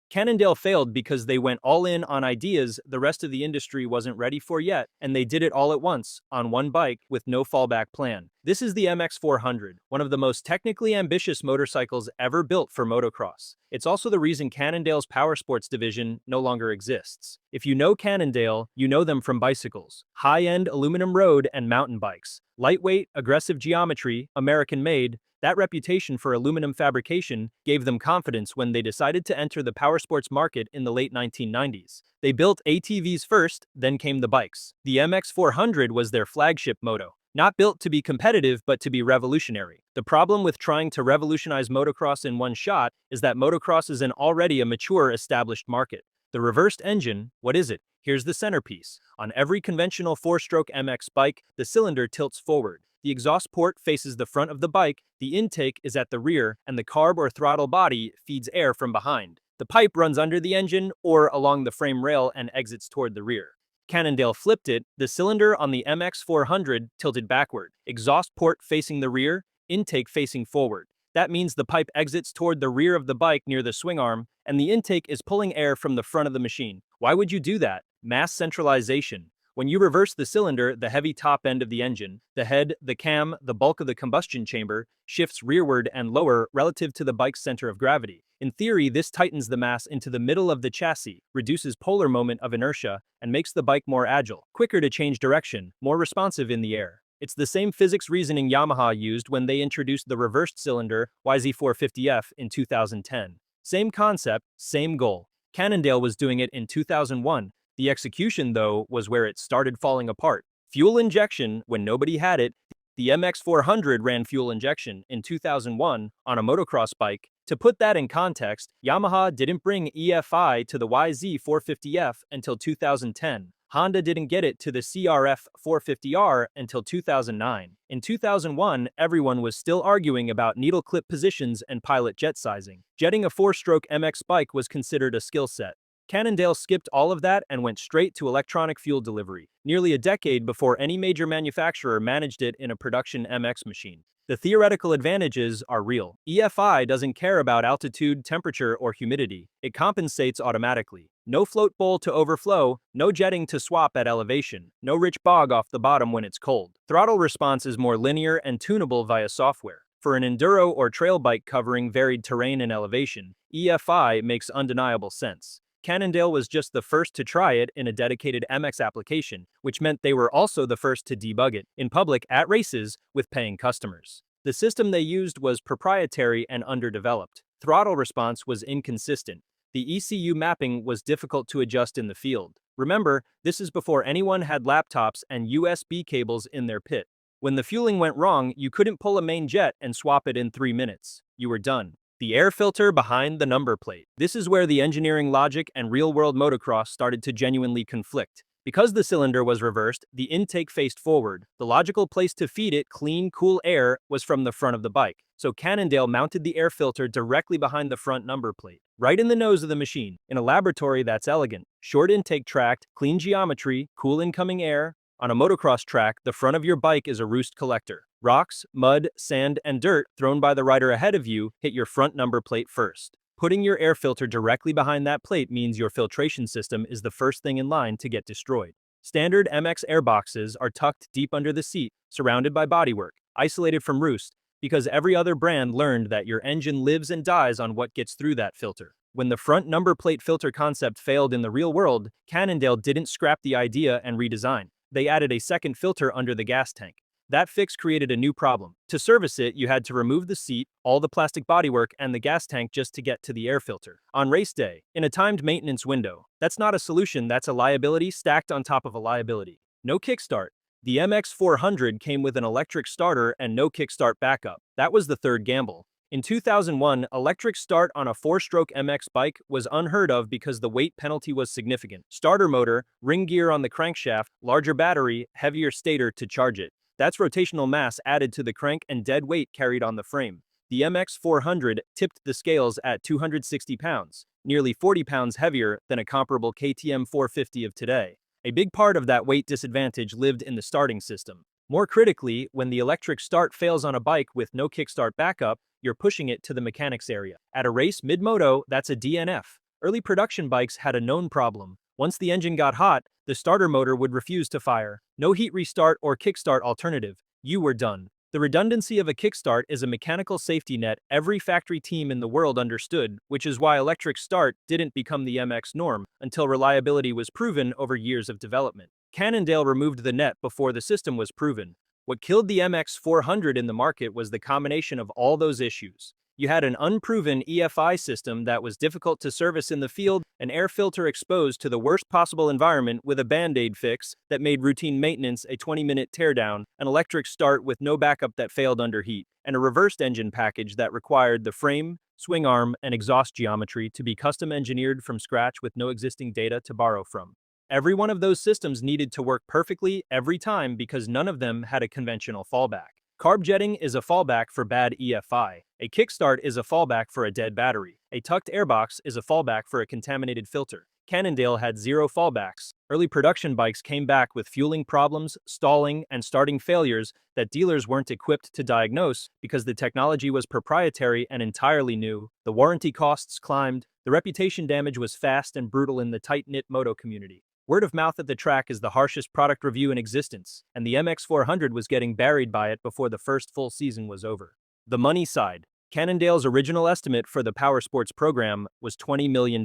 Cannondale failed because they went all in on ideas the rest of the industry wasn't ready for yet, and they did it all at once, on one bike, with no fallback plan. This is the MX400, one of the most technically ambitious motorcycles ever built for motocross. It's also the reason Cannondale's powersports division no longer exists. If you know Cannondale, you know them from bicycles, high-end aluminum road and mountain bikes, lightweight, aggressive geometry, American-made. That reputation for aluminum fabrication gave them confidence when they decided to enter the powersports market in the late 1990s. They built ATVs first, then came the bikes. The MX400 was their flagship moto. Not built to be competitive, but to be revolutionary. The problem with trying to revolutionize motocross in one shot is that motocross is already a mature, established market. The reversed engine, what is it? Here's the centerpiece. On every conventional four-stroke MX bike, the cylinder tilts forward. The exhaust port faces the front of the bike, the intake is at the rear, and the carb or throttle body feeds air from behind. The pipe runs under the engine or along the frame rail and exits toward the rear. Cannondale flipped it, the cylinder on the MX400 tilted backward, exhaust port facing the rear, intake facing forward. That means the pipe exits toward the rear of the bike near the swing arm, and the intake is pulling air from the front of the machine. Why would you do that? Mass centralization. When you reverse the cylinder, the heavy top end of the engine, the head, the cam, the bulk of the combustion chamber, shifts rearward and lower relative to the bike's center of gravity. In theory, this tightens the mass into the middle of the chassis, reduces polar moment of inertia, and makes the bike more agile, quicker to change direction, more responsive in the air. It's the same physics reasoning Yamaha used when they introduced the reversed cylinder YZ450F in 2010. Same concept, same goal. Cannondale was doing it in 2001. The execution, though, was where it started falling apart. Fuel injection, when nobody had it, the MX400 ran fuel injection in 2001 on a motocross bike. To put that in context, Yamaha didn't bring EFI to the YZ450F until 2010. Honda didn't get it to the CRF 450R until 2009. In 2001, everyone was still arguing about needle clip positions and pilot jet sizing. Jetting a four-stroke MX bike was considered a skill set. Cannondale skipped all of that and went straight to electronic fuel delivery, nearly a decade before any major manufacturer managed it in a production MX machine. The theoretical advantages are real. EFI doesn't care about altitude, temperature, or humidity. It compensates automatically. No float bowl to overflow, no jetting to swap at elevation, no rich bog off the bottom when it's cold. Throttle response is more linear and tunable via software. For an enduro or trail bike covering varied terrain and elevation, EFI makes undeniable sense. Cannondale was just the first to try it in a dedicated MX application, which meant they were also the first to debug it in public at races with paying customers. The system they used was proprietary and underdeveloped. Throttle response was inconsistent. The ECU mapping was difficult to adjust in the field. Remember, this is before anyone had laptops and USB cables in their pit. When the fueling went wrong, you couldn't pull a main jet and swap it in 3 minutes. You were done. The air filter behind the number plate. This is where the engineering logic and real-world motocross started to genuinely conflict. Because the cylinder was reversed, the intake faced forward. The logical place to feed it clean, cool air was from the front of the bike. So Cannondale mounted the air filter directly behind the front number plate, right in the nose of the machine. In a laboratory, that's elegant. Short intake tract, clean geometry, cool incoming air. On a motocross track, the front of your bike is a roost collector. Rocks, mud, sand, and dirt thrown by the rider ahead of you hit your front number plate first. Putting your air filter directly behind that plate means your filtration system is the first thing in line to get destroyed. Standard MX air boxes are tucked deep under the seat, surrounded by bodywork, isolated from roost, because every other brand learned that your engine lives and dies on what gets through that filter. When the front number plate filter concept failed in the real world, Cannondale didn't scrap the idea and redesign. They added a second filter under the gas tank. That fix created a new problem. To service it, you had to remove the seat, all the plastic bodywork, and the gas tank just to get to the air filter. On race day, in a timed maintenance window. That's not a solution, that's a liability stacked on top of a liability. No kickstart. The MX400 came with an electric starter and no kickstart backup. That was the third gamble. In 2001, electric start on a four-stroke MX bike was unheard of because the weight penalty was significant. Starter motor, ring gear on the crankshaft, larger battery, heavier stator to charge it. That's rotational mass added to the crank and dead weight carried on the frame. The MX400 tipped the scales at 260 pounds, nearly 40 pounds heavier than a comparable KTM 450 of today. A big part of that weight disadvantage lived in the starting system. More critically, when the electric start fails on a bike with no kickstart backup, you're pushing it to the mechanics area. At a race mid-moto, that's a DNF. Early production bikes had a known problem. Once the engine got hot, the starter motor would refuse to fire. No heat restart or kickstart alternative. You were done. The redundancy of a kickstart is a mechanical safety net every factory team in the world understood, which is why electric start didn't become the MX norm until reliability was proven over years of development. Cannondale removed the net before the system was proven. What killed the MX400 in the market was the combination of all those issues. You had an unproven EFI system that was difficult to service in the field, an air filter exposed to the worst possible environment with a band-aid fix that made routine maintenance a 20-minute teardown, an electric start with no backup that failed under heat, and a reversed engine package that required the frame, swing arm, and exhaust geometry to be custom engineered from scratch with no existing data to borrow from. Every one of those systems needed to work perfectly every time because none of them had a conventional fallback. Carb jetting is a fallback for bad EFI. A kickstart is a fallback for a dead battery. A tucked airbox is a fallback for a contaminated filter. Cannondale had zero fallbacks. Early production bikes came back with fueling problems, stalling, and starting failures that dealers weren't equipped to diagnose because the technology was proprietary and entirely new. The warranty costs climbed. The reputation damage was fast and brutal in the tight-knit moto community. Word of mouth at the track is the harshest product review in existence, and the MX400 was getting buried by it before the first full season was over. The money side. Cannondale's original estimate for the powersports program was $20 million.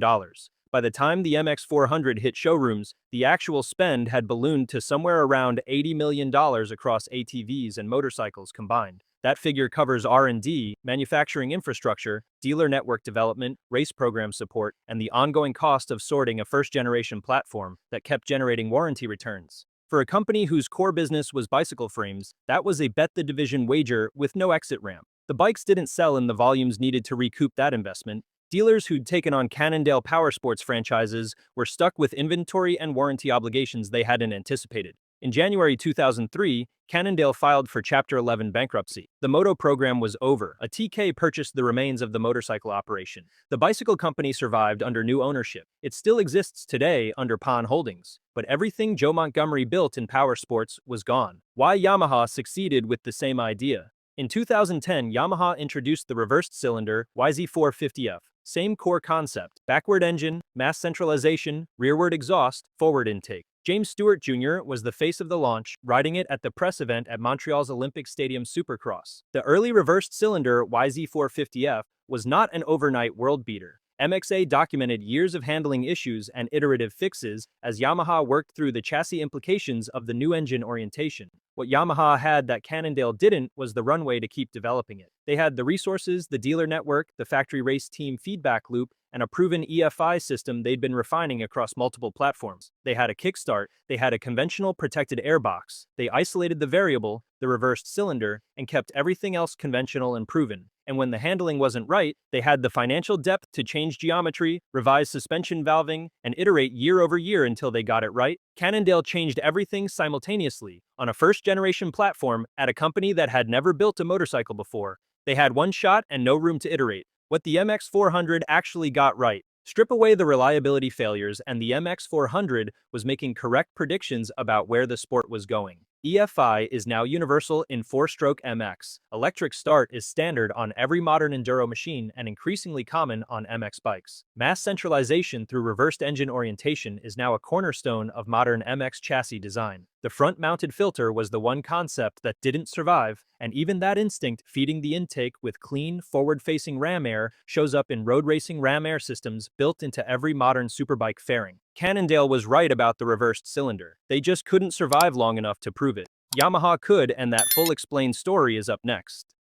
By the time the MX400 hit showrooms, the actual spend had ballooned to somewhere around $80 million across ATVs and motorcycles combined. That figure covers R&D, manufacturing infrastructure, dealer network development, race program support, and the ongoing cost of sorting a first-generation platform that kept generating warranty returns. For a company whose core business was bicycle frames, that was a bet-the-division wager with no exit ramp. The bikes didn't sell in the volumes needed to recoup that investment. Dealers who'd taken on Cannondale Powersports franchises were stuck with inventory and warranty obligations they hadn't anticipated. In January 2003, Cannondale filed for Chapter 11 bankruptcy. The moto program was over. A TK purchased the remains of the motorcycle operation. The bicycle company survived under new ownership. It still exists today under Pon Holdings, but everything Joe Montgomery built in powersports was gone. Why Yamaha succeeded with the same idea. In 2010, Yamaha introduced the reversed cylinder YZ450F. Same core concept: backward engine, mass centralization, rearward exhaust, forward intake. James Stewart Jr. was the face of the launch, riding it at the press event at Montreal's Olympic Stadium Supercross. The early reversed cylinder YZ450F was not an overnight world beater. MXA documented years of handling issues and iterative fixes as Yamaha worked through the chassis implications of the new engine orientation. What Yamaha had that Cannondale didn't was the runway to keep developing it. They had the resources, the dealer network, the factory race team feedback loop, and a proven EFI system they'd been refining across multiple platforms. They had a kickstart, they had a conventional protected airbox, they isolated the variable, the reversed cylinder, and kept everything else conventional and proven. And when the handling wasn't right, they had the financial depth to change geometry, revise suspension valving, and iterate year over year until they got it right. Cannondale changed everything simultaneously, on a first-generation platform at a company that had never built a motorcycle before. They had one shot and no room to iterate. What the MX400 actually got right. Strip away the reliability failures and the MX400 was making correct predictions about where the sport was going. EFI is now universal in 4-stroke MX. Electric start is standard on every modern enduro machine and increasingly common on MX bikes. Mass centralization through reversed engine orientation is now a cornerstone of modern MX chassis design. The front-mounted filter was the one concept that didn't survive, and even that instinct, feeding the intake with clean, forward-facing ram air, shows up in road racing ram air systems built into every modern superbike fairing. Cannondale was right about the reversed cylinder. They just couldn't survive long enough to prove it. Yamaha could, and that full explained story is up next.